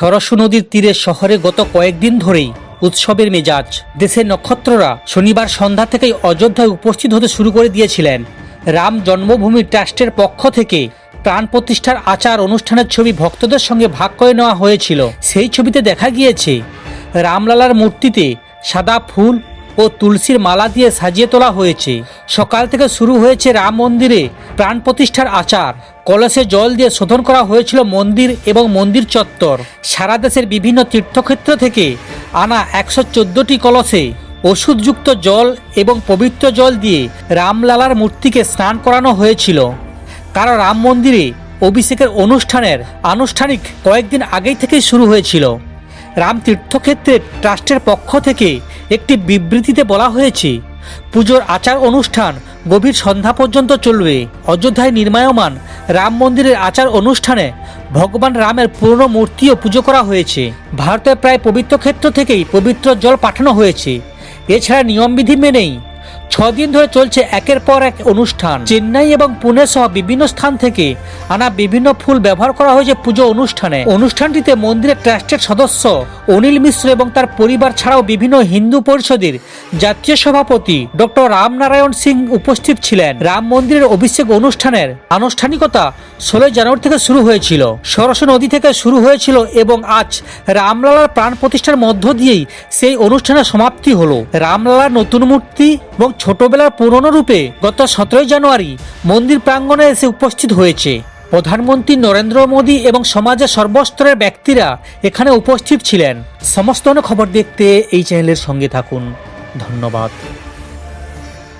সরস্বতী নদীর তীরে শহরে গত কয়েকদিন ধরেই উৎসবের মেজাজ। দেশের নক্ষত্ররা শনিবার সন্ধ্যা থেকেই অযোধ্যায় উপস্থিত হতে শুরু করে দিয়েছিলেন। রাম জন্মভূমি ট্রাস্টের পক্ষ থেকে প্রাণ প্রতিষ্ঠার আচার অনুষ্ঠানের ছবি ভক্তদের সঙ্গে ভাগ করে নেওয়া হয়েছিল। সেই ছবিতে দেখা গিয়েছে রামলালার মূর্তিতে সাদা ফুল ও তুলসীর মালা দিয়ে সাজিয়ে তোলা হয়েছে। সকাল থেকে শুরু হয়েছে রাম মন্দিরে প্রাণ প্রতিষ্ঠার আচার। কলসে জল দিয়ে শোধন করা হয়েছিল মন্দির এবং মন্দির চত্বর। সারা দেশের বিভিন্ন তীর্থক্ষেত্র থেকে আনা 114টি কলসে ওষুধযুক্ত জল এবং পবিত্র জল দিয়ে রামলালার মূর্তিকে স্নান করানো হয়েছিল। কারণ রাম মন্দিরে অভিষেকের অনুষ্ঠানের আনুষ্ঠানিক কয়েকদিন আগেই থেকেই শুরু হয়েছিল। রাম তীর্থক্ষেত্রের ট্রাস্টের পক্ষ থেকে একটি বিবৃতিতে বলা হয়েছে, পুজোর আচার অনুষ্ঠান গভীর সন্ধ্যা পর্যন্ত চলবে। অযোধ্যায় নির্মায়মান রাম মন্দিরের আচার অনুষ্ঠানে ভগবান রামের পুরনো মূর্তিও পুজো করা হয়েছে। ভারতের প্রায় পবিত্র ক্ষেত্র থেকেই পবিত্র জল পাঠানো হয়েছে। এছাড়া নিয়মবিধি মেনেই 6 দিন ধরে চলছে একের পর এক অনুষ্ঠান। চেন্নাই এবং পুনে সহ বিভিন্ন স্থান থেকে আনা বিভিন্ন ফুল ব্যবহার করা হয়েছে পুজো অনুষ্ঠানে। অনুষ্ঠানটিতে মন্দিরের ট্রাস্টের সদস্য অনিল মিশ্র এবং তার পরিবার ছাড়াও বিভিন্ন হিন্দু পরিষদের জাতীয় সভাপতি ডক্টর রামনারায়ণ সিং উপস্থিত ছিলেন। রাম মন্দিরের অভিষেক অনুষ্ঠানের আনুষ্ঠানিকতা 16 জানুয়ারি থেকে শুরু হয়েছিল। সরস্বতী নদী থেকে শুরু হয়েছিল এবং আজ রামলালার প্রাণ প্রতিষ্ঠার মধ্য দিয়েই সেই অনুষ্ঠানের সমাপ্তি হলো। রামলালার নতুন মূর্তি এবং ছোটবেলার পুরনো রূপে গত 17 জানুয়ারি মন্দির প্রাঙ্গণে এসে উপস্থিত হয়েছে। প্রধানমন্ত্রী নরেন্দ্র মোদী এবং সমাজের সর্বস্তরের ব্যক্তিরা এখানে উপস্থিত ছিলেন। সমস্ত খবর দেখতে এই চ্যানেলের সঙ্গে থাকুন। ধন্যবাদ।